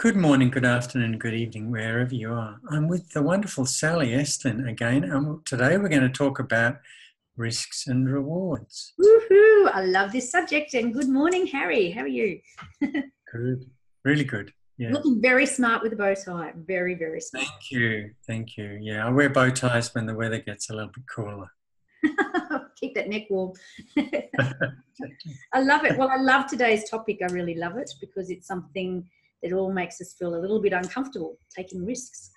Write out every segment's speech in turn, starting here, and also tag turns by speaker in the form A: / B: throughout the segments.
A: Good morning, good afternoon, good evening, wherever you are. I'm with the wonderful Sally Estlin again. Today we're going to talk about risks and rewards.
B: Woohoo! I love this subject. And good morning, Harry. How are you?
A: Good, really good. Yeah.
B: Looking very smart with a bow tie. Very, very smart.
A: Thank you, thank you. Yeah, I wear bow ties when the weather gets a little bit cooler.
B: Keep that neck warm. I love it. Well, I love today's topic. I really love it because it's something that all makes us feel a little bit uncomfortable, taking risks.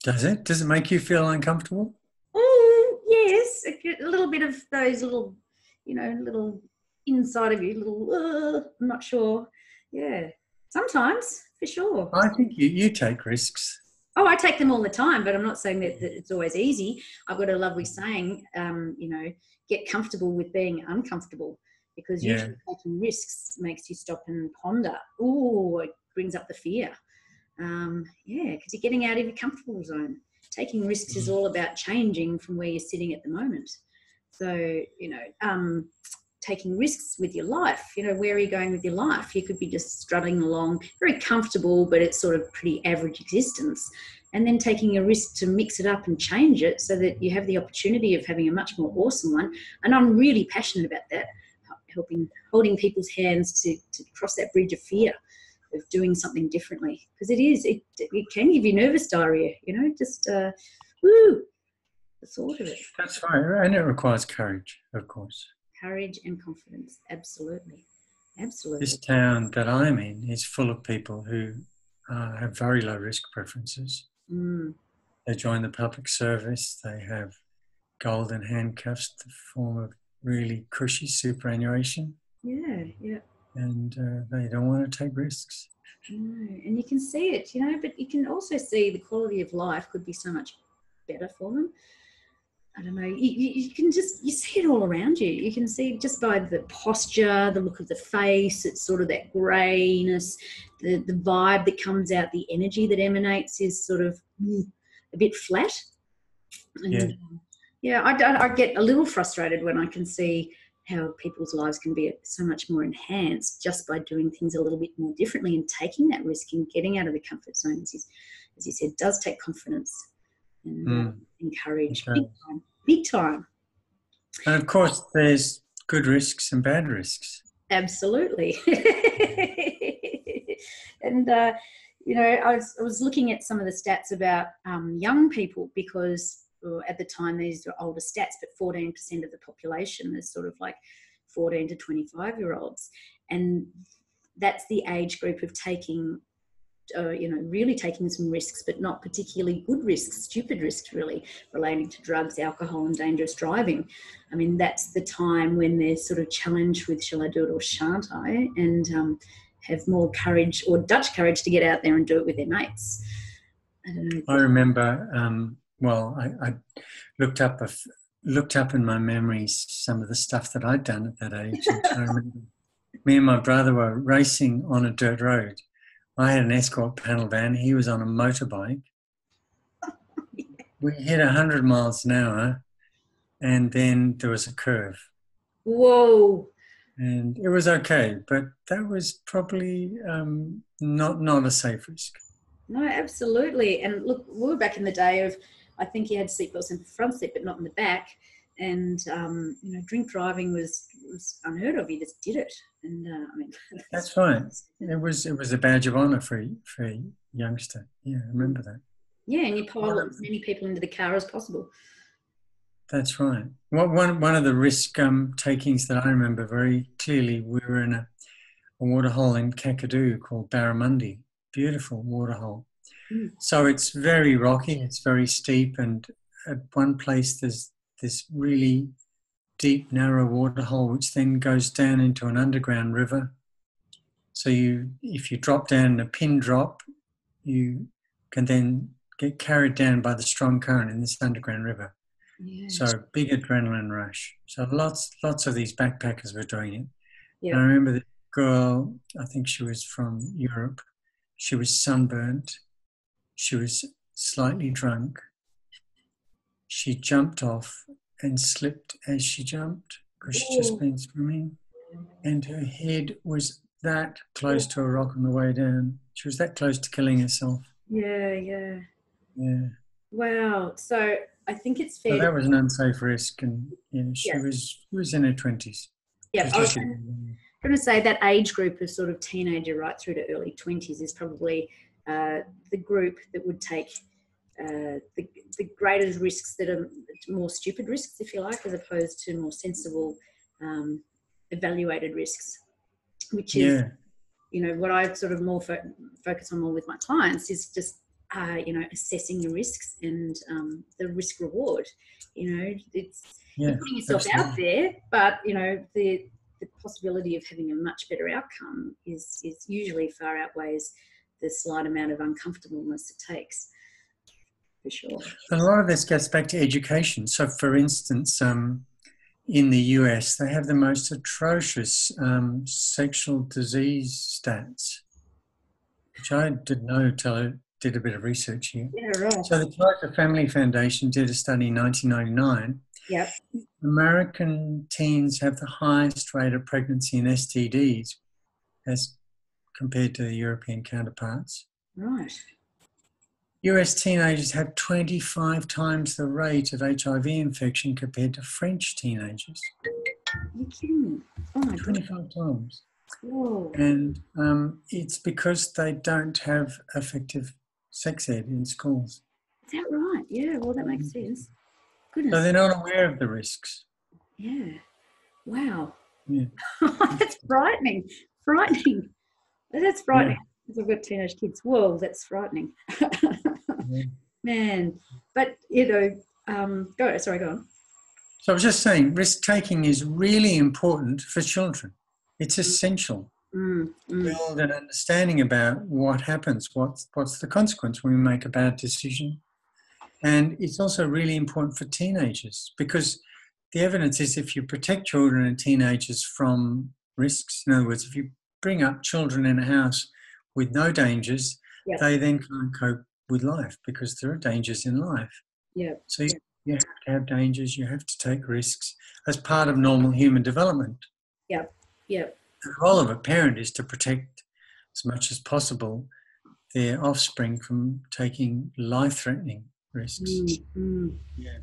A: Does it? Does it make you feel uncomfortable?
B: Yes, a little bit of those little, little inside of you, I'm not sure. Yeah, sometimes, for sure.
A: I think you take risks.
B: Oh, I take them all the time, but I'm not saying that it's always easy. I've got a lovely saying, get comfortable with being uncomfortable, because usually taking risks makes you stop and ponder. Oh, it brings up the fear. Because you're getting out of your comfortable zone. Taking risks is all about changing from where you're sitting at the moment. So, taking risks with your life, where are you going with your life? You could be just strutting along, very comfortable, but it's sort of pretty average existence. And then taking a risk to mix it up and change it so that you have the opportunity of having a much more awesome one. And I'm really passionate about that, holding people's hands to cross that bridge of fear of doing something differently, because it can give you nervous diarrhea, the thought of it.
A: That's right, and it requires courage, of course.
B: Courage and confidence, absolutely.
A: This town that I'm in is full of people who have very low risk preferences. They join the public service, they have golden handcuffs, the form of really cushy superannuation.
B: Yeah.
A: And they don't want to take risks.
B: No, and you can see it, but you can also see the quality of life could be so much better for them. I don't know, you can you see it all around you. You can see just by the posture, the look of the face, it's sort of that greyness, the vibe that comes out, the energy that emanates is sort of a bit flat. And, I get a little frustrated when I can see how people's lives can be so much more enhanced just by doing things a little bit more differently and taking that risk and getting out of the comfort zone, as you said, does take confidence and courage.
A: Okay.
B: Big time.
A: And of course, there's good risks and bad risks.
B: Absolutely. And, I was looking at some of the stats about young people, because at the time these are older stats, but 14% of the population is sort of like 14 to 25-year-olds. And that's the age group of taking really taking some risks, but not particularly good risks, stupid risks really, relating to drugs, alcohol and dangerous driving. I mean, that's the time when they're sort of challenged with, shall I do it or shan't I? And have more courage, or Dutch courage, to get out there and do it with their mates. I don't know.
A: I remember, I looked up in my memories some of the stuff that I'd done at that age. And I remember me and my brother were racing on a dirt road. I had an Escort panel van. He was on a motorbike. We hit 100 miles an hour, and then there was a curve.
B: Whoa.
A: And it was okay, but that was probably not a safe risk.
B: No, absolutely. And look, we were back in the day of, I think you had seatbelts in the front seat, but not in the back. And, drink driving was unheard of. You just did it. And
A: that's right. It was a badge of honour for a youngster. Yeah, I remember that.
B: Yeah, and you pile as many people into the car as possible.
A: That's right. One of the risk takings that I remember very clearly, we were in a waterhole in Kakadu called Barramundi. Beautiful waterhole. So it's very rocky, it's very steep, and at one place there's this really deep, narrow waterhole which then goes down into an underground river. So if you drop down in a pin drop, you can then get carried down by the strong current in this underground river. Yes. So big adrenaline rush. So lots of these backpackers were doing it. Yep. And I remember the girl, I think she was from Europe. She was sunburnt. She was slightly drunk. She jumped off and slipped as she jumped because she'd just been swimming. And her head was that close to a rock on the way down. She was that close to killing herself.
B: Yeah, yeah.
A: Yeah.
B: Wow. So I think it's
A: So
B: fair
A: that was an unsafe risk, and
B: yeah.
A: she was in her 20s.
B: Yeah, I was
A: Just
B: going to say that age group of sort of teenager right through to early 20s is probably the group that would take the greatest risks that are more stupid risks, if you like, as opposed to more sensible, evaluated risks, which is,
A: yeah,
B: what I sort of more focus on more with my clients is just, assessing your risks and the risk reward. It's you're putting yourself
A: absolutely.
B: out there, but, the possibility of having a much better outcome is usually far outweighs the slight amount of uncomfortableness it takes, for sure.
A: And a lot of this gets back to education. So, for instance, in the US, they have the most atrocious sexual disease stats, which I didn't know until I did a bit of research here.
B: Yeah, right.
A: So, the Kaiser Family Foundation did a study in 1999.
B: Yep.
A: American teens have the highest rate of pregnancy and STDs as compared to the European counterparts.
B: Right.
A: US teenagers have 25 times the rate of HIV infection compared to French teenagers.
B: You're kidding me. Oh my
A: 25
B: God.
A: times.
B: Whoa.
A: And it's because they don't have effective sex ed in schools.
B: Is that right? Yeah, well, that makes sense. Goodness.
A: So they're not aware of the risks.
B: Yeah. Wow.
A: Yeah.
B: That's frightening. Frightening. That's frightening. Because I've got teenage kids. Whoa, that's frightening.
A: Yeah.
B: Man. But, go on.
A: So I was just saying, risk taking is really important for children. It's essential. Build an understanding about what happens, what's the consequence when we make a bad decision. And it's also really important for teenagers because the evidence is if you protect children and teenagers from risks, in other words, if you bring up children in a house with no dangers, they then can't cope with life because there are dangers in life. So you have to have dangers, you have to take risks as part of normal human development. The role of a parent is to protect as much as possible their offspring from taking life-threatening risks.
B: Yeah.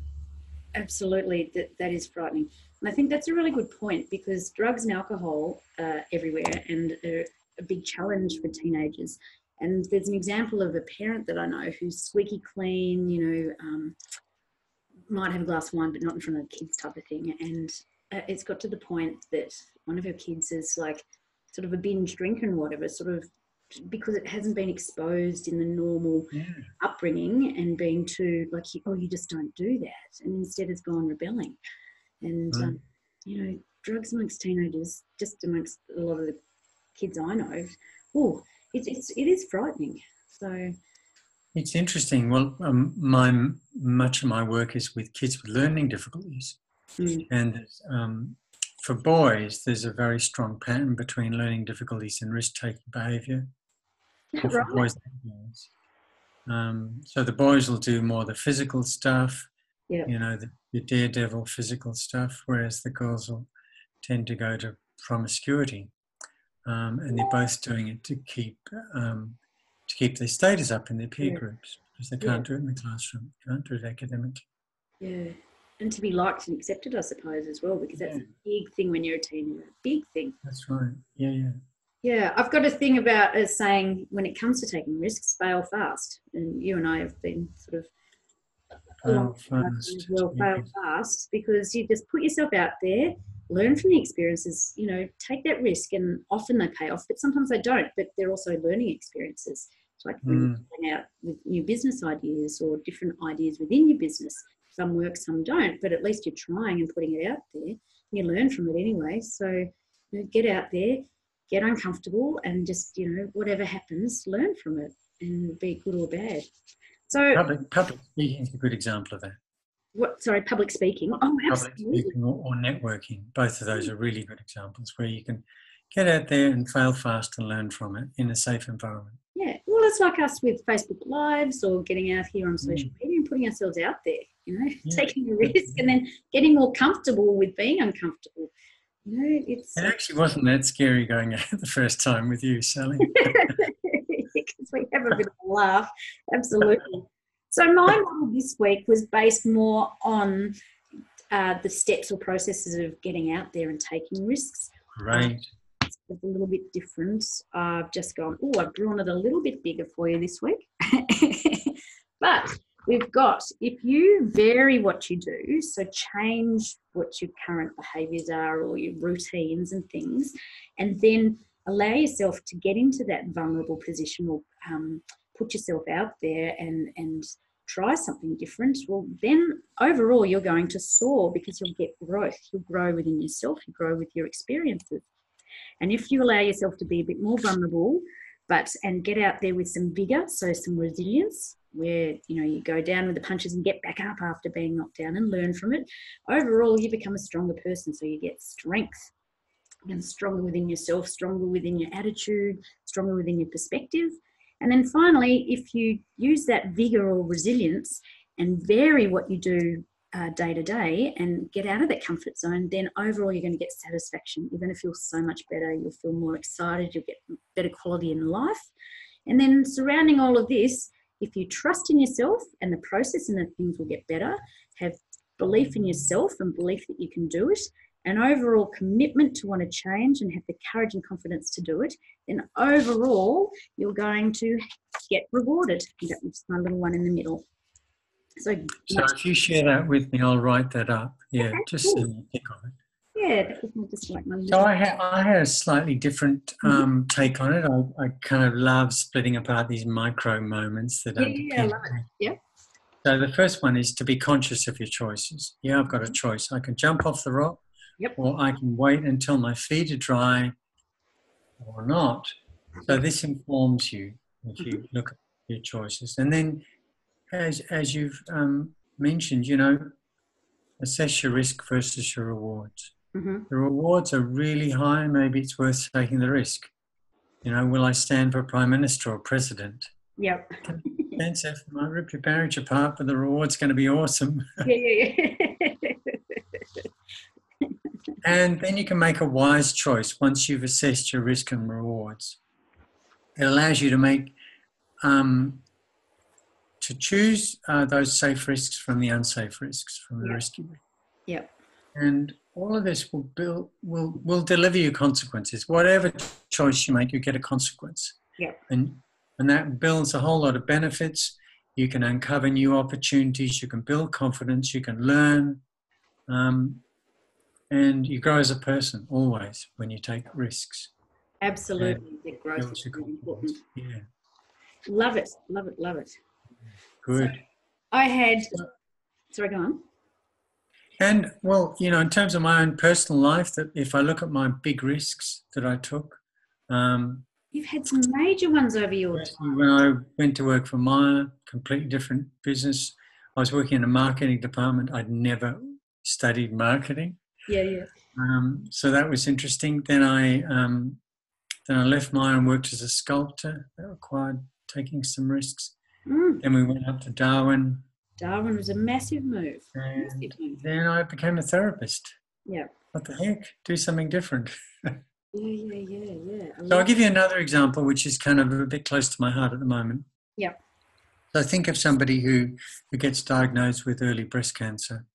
B: Absolutely, that is frightening. And I think that's a really good point because drugs and alcohol are everywhere and are a big challenge for teenagers. And there's an example of a parent that I know who's squeaky clean, might have a glass of wine but not in front of the kids type of thing. And it's got to the point that one of her kids is like sort of a binge drinker and whatever, sort of because it hasn't been exposed in the normal upbringing and being too like, you just don't do that. And instead it's gone rebelling. And, drugs amongst teenagers, just amongst a lot of the kids I know, it is frightening. So
A: it's interesting. Well, much of my work is with kids with learning difficulties. And for boys, there's a very strong pattern between learning difficulties and risk-taking behaviour. For boys and girls. So the boys will do more the physical stuff, the daredevil physical stuff, whereas the girls will tend to go to promiscuity. And they're both doing it to keep their status up in their peer groups because they can't do it in the classroom, can't do it academically. Yeah.
B: And to be liked and accepted, I suppose, as well, because that's a big thing when you're a teenager. A big thing.
A: That's right. Yeah.
B: Yeah, I've got a thing about saying when it comes to taking risks, fail fast. And you and I have been sort of
A: fail fast.
B: Fail fast because you just put yourself out there, learn from the experiences, take that risk, and often they pay off, but sometimes they don't. But they're also learning experiences. It's like when you're going out with new business ideas or different ideas within your business. Some work, some don't, but at least you're trying and putting it out there. And you learn from it anyway. So get out there, get uncomfortable, and just, whatever happens, learn from it and be good or bad. So
A: public speaking is a good example of that.
B: Public speaking? Oh, absolutely.
A: Public speaking or networking. Both of those are really good examples where you can get out there and fail fast and learn from it in a safe environment.
B: Yeah. Well, it's like us with Facebook Lives or getting out here on social media and putting ourselves out there, taking a risk and then getting more comfortable with being uncomfortable. No, it's
A: It actually wasn't that scary going out the first time with you, Sally.
B: because we have a bit of a laugh. Absolutely. So my model this week was based more on the steps or processes of getting out there and taking risks.
A: Great.
B: It's a little bit different. I've just gone, oh, I've drawn it a little bit bigger for you this week. But we've got, if you vary what you do, so change what your current behaviours are or your routines and things, and then allow yourself to get into that vulnerable position or put yourself out there and try something different, well, then overall you're going to soar because you'll get growth. You'll grow within yourself, you grow with your experiences. And if you allow yourself to be a bit more vulnerable, and get out there with some vigor, so some resilience, where you go down with the punches and get back up after being knocked down and learn from it, overall you become a stronger person. So you get strength and stronger within yourself, stronger within your attitude, stronger within your perspective. And then finally, if you use that vigor or resilience and vary what you do day to day and get out of that comfort zone, then overall you're going to get satisfaction. You're going to feel so much better. You'll feel more excited. You'll get better quality in life. And then surrounding all of this, if you trust in yourself and the process and that things will get better, have belief in yourself and belief that you can do it, and overall commitment to want to change and have the courage and confidence to do it, then overall you're going to get rewarded. That was my little one in the middle. So
A: if you share that with me, I'll write that up. Yeah,
B: okay,
A: just
B: cool.
A: so you think of it.
B: Yeah, that was just like my
A: So I had a slightly different take on it. I kind of love splitting apart these micro moments that underpin.
B: Yeah, I love it. Yeah.
A: So the first one is to be conscious of your choices. Yeah, I've got a choice. I can jump off the rock, or I can wait until my feet are dry or not. So this informs you if you look at your choices. And then as you've mentioned, assess your risk versus your rewards. The rewards are really high. Maybe it's worth taking the risk. Will I stand for Prime Minister or President?
B: Yep.
A: Expensive. Might rip your marriage apart, but the reward's going to be awesome.
B: Yeah.
A: And then you can make a wise choice once you've assessed your risk and rewards. It allows you to make to choose those safe risks from the unsafe risks, from the risky risks.
B: Yep.
A: And all of this will deliver you consequences. Whatever choice you make, you get a consequence.
B: Yep.
A: And that builds a whole lot of benefits. You can uncover new opportunities. You can build confidence. You can learn. And you grow as a person always when you take risks.
B: Absolutely. The growth is really important.
A: Yeah.
B: Love it.
A: Good.
B: So I had, sorry, go on.
A: And, well, in terms of my own personal life, that if I look at my big risks that I took.
B: You've had some major ones over your time.
A: When I went to work for Myer, completely different business. I was working in a marketing department. I'd never studied marketing.
B: Yeah.
A: So that was interesting. Then I left Myer and worked as a sculptor. That required taking some risks. Then we went up to Darwin.
B: Darwin was a massive move.
A: Then I became a therapist.
B: Yeah.
A: What the heck? Do something different.
B: Yeah.
A: So I'll give you another example, which is kind of a bit close to my heart at the moment.
B: Yeah.
A: So think of somebody who gets diagnosed with early breast cancer.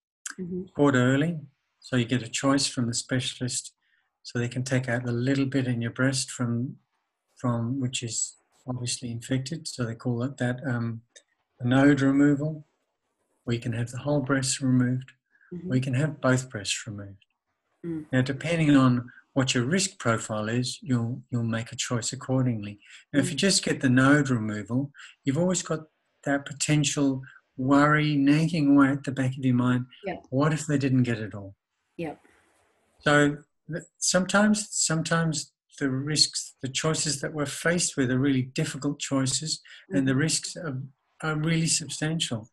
A: Caught early, so you get a choice from the specialist, so they can take out the little bit in your breast from which is obviously infected. So they call it that a node removal. Or you can have the whole breast removed, or you can have both breasts removed. Now, depending on what your risk profile is, you'll make a choice accordingly. Now, if you just get the node removal, you've always got that potential worry nagging away at the back of your mind.
B: Yep.
A: What if they didn't get it all?
B: Yep.
A: So sometimes the risks, the choices that we're faced with are really difficult choices, and the risks are really substantial.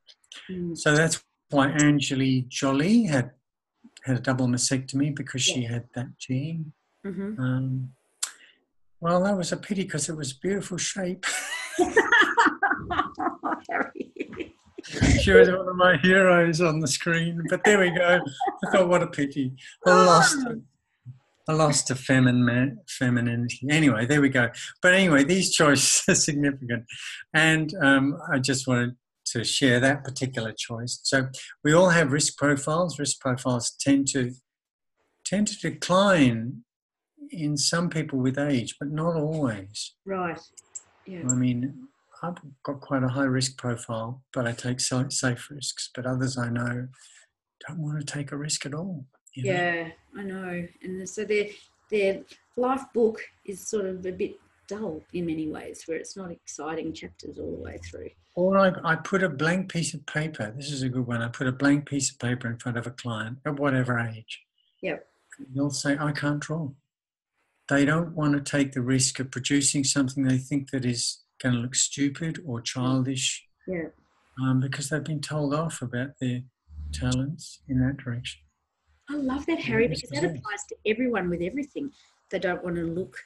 A: So that's why Angelina Jolie had a double mastectomy, because she had that gene. Well, that was a pity because it was a beautiful shape. She was one of my heroes on the screen, but there we go. I thought, what a pity. I lost her. a loss to femininity. Anyway, there we go. But anyway, these choices are significant. And I just wanted to share that particular choice. So we all have risk profiles. Risk profiles tend to decline in some people with age, but not always.
B: Right. Yeah.
A: I mean, I've got quite a high risk profile, but I take safe risks. But others I know don't want to take a risk at all. You know?
B: Yeah, I know. And so their life book is sort of a bit dull in many ways, where it's not exciting chapters all the way through.
A: Or I put a blank piece of paper. This is a good one. I put a blank piece of paper in front of a client at whatever age.
B: Yep.
A: They'll say, I can't draw. They don't want to take the risk of producing something they think that is going to look stupid or childish.
B: Yeah.
A: Because they've been told off about their talents in that direction.
B: I love that, Harry, because that applies to everyone with everything. They don't want to look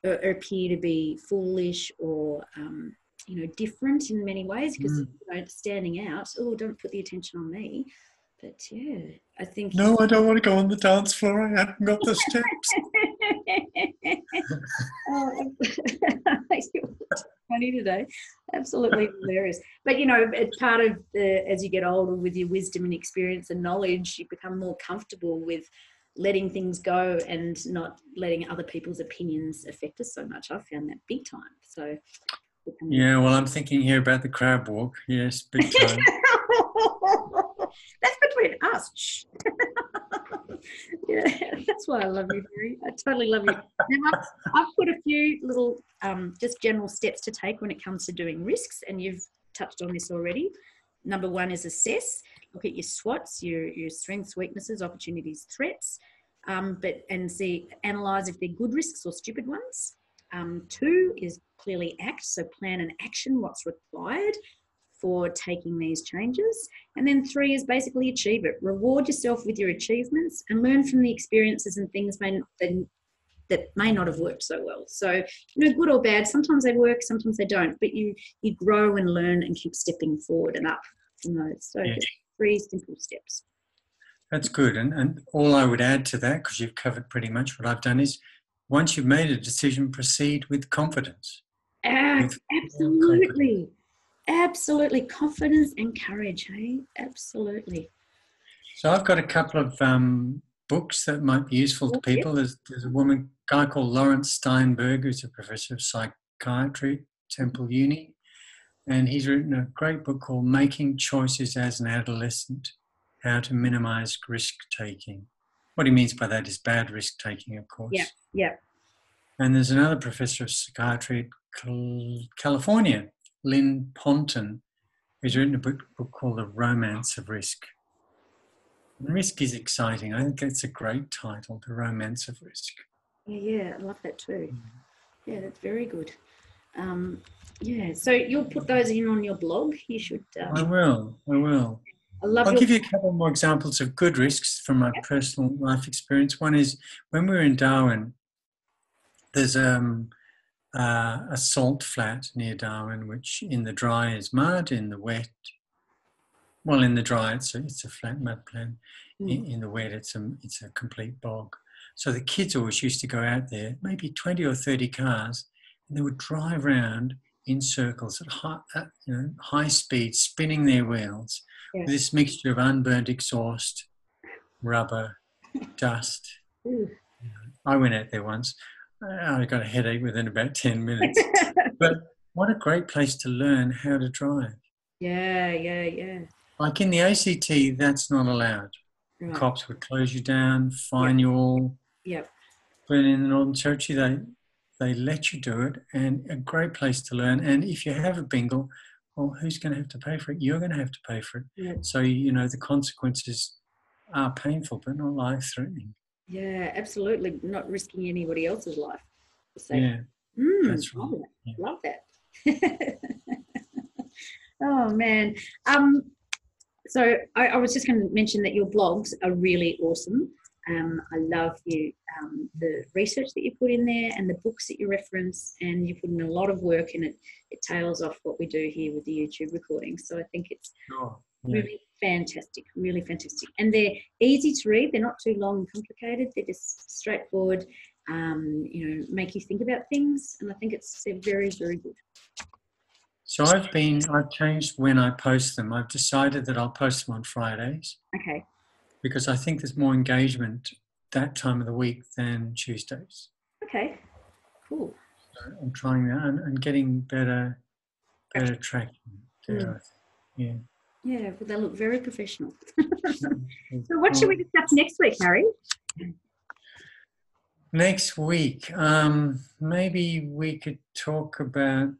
B: or appear to be foolish or, different in many ways, because standing out, don't put the attention on me. But yeah, I think...
A: No, I don't want to go on the dance floor. I haven't got the steps.
B: You're funny today. Absolutely hilarious. But, it's part of as you get older, with your wisdom and experience and knowledge, you become more comfortable with letting things go and not letting other people's opinions affect us so much. I found that big time. So...
A: Yeah, well, I'm thinking here about the crab walk. Yes, big time.
B: That's between us. Yeah, that's why I love you, Harry. I totally love you. Now, I've put a few little just general steps to take when it comes to doing risks, and you've touched on this already. Number 1 is assess. Look at your SWOTs, your strengths, weaknesses, opportunities, threats, analyse if they're good risks or stupid ones. 2 is clearly act, so plan an action, what's required for taking these changes. And then 3 is basically achieve it. Reward yourself with your achievements and learn from the experiences and things that may not have worked so well. So, good or bad, sometimes they work, sometimes they don't, but you grow and learn and keep stepping forward and up from those. So just 3 simple steps.
A: That's good. And all I would add to that, because you've covered pretty much what I've done, is once you've made a decision, proceed with confidence.
B: Absolutely. Absolutely. Confidence and courage, hey? Absolutely.
A: So I've got a couple of books that might be useful to people. There's a guy called Lawrence Steinberg, who's a professor of psychiatry at Temple Uni, and he's written a great book called Making Choices as an Adolescent, How to Minimize Risk-Taking. What he means by that is bad risk-taking, of course.
B: Yeah. And
A: there's another professor of psychiatry at California, Lynn Ponton, who's written a book called The Romance of Risk. And risk is exciting. I think that's a great title, The Romance of Risk.
B: Yeah, I love that too. Yeah, that's very good. So you'll put those in on your blog. You should.
A: I will. I'll give you a couple more examples of good risks from my personal life experience. One is when we were in Darwin, there's a salt flat near Darwin, which in the dry is mud, in the wet, in the dry it's a flat mud plain. In the wet it's a complete bog. So the kids always used to go out there, maybe 20 or 30 cars, and they would drive around in circles at high speed, spinning their wheels with this mixture of unburnt exhaust, rubber, dust. I went out there once. I got a headache within about 10 minutes. But what a great place to learn how to drive.
B: Yeah.
A: Like in the ACT, that's not allowed. Right. Cops would close you down, fine you all.
B: Yep.
A: But in the Northern Territory, they let you do it, and a great place to learn. And if you have a bingle, well, who's going to have to pay for it? You're going to have to pay for it. Yep. So, the consequences are painful, but not life-threatening.
B: Yeah, absolutely. Not risking anybody else's life.
A: Yeah, that's right.
B: Love that. Oh, man. So I was just going to mention that your blogs are really awesome. I love the research that you put in there and the books that you reference, and you put in a lot of work, and it tails off what we do here with the YouTube recording. So I think it's really fantastic, really fantastic. And they're easy to read. They're not too long and complicated. They're just straightforward, make you think about things. And I think they're very, very good.
A: So I've changed when I post them. I've decided that I'll post them on Fridays.
B: Okay.
A: Because I think there's more engagement that time of the week than Tuesdays.
B: Okay, cool.
A: So I'm trying that and getting better traction there. Yeah.
B: Yeah, but they look very professional. So what should we discuss next week, Harry?
A: Next week, maybe we could talk about,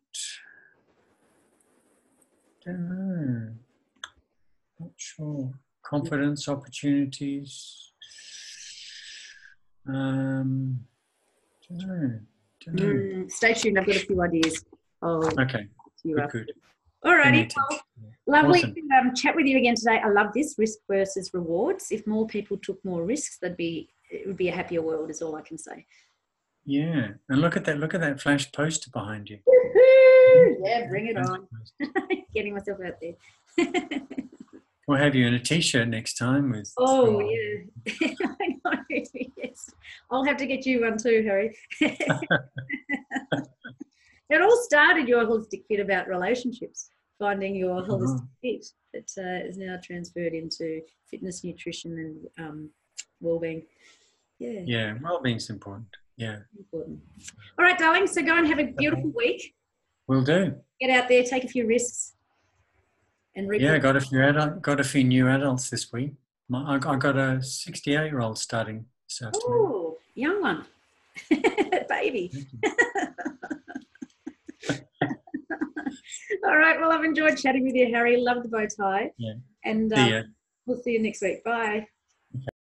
A: don't know, not sure, confidence, opportunities. Don't know.
B: Stay tuned. I've got a few ideas.
A: Okay.
B: Good. All righty. Well, lovely
A: awesome.
B: to chat with you again today. I love this, risk versus rewards. If more people took more risks, it would be a happier world, is all I can say.
A: Yeah. And look at that flash poster behind you.
B: Woo-hoo! Yeah, bring it on. Getting myself out there.
A: We'll have you in a t-shirt next time with.
B: Oh, yeah. I know. Yes. I'll have to get you one too, Harry. It all started, your holistic fit, about relationships, finding your holistic fit that is now transferred into fitness, nutrition, and well-being. Yeah.
A: Yeah, well-being's important. Yeah.
B: Important. All right, darling. So go and have a beautiful week.
A: Will do.
B: Get out there, take a few risks. And
A: got a few new adults this week. I got a 68-year-old starting this afternoon.
B: Oh, young one. Baby. All right. Well, I've enjoyed chatting with you, Harry. Love the bow tie.
A: Yeah.
B: And we'll see you next week. Bye.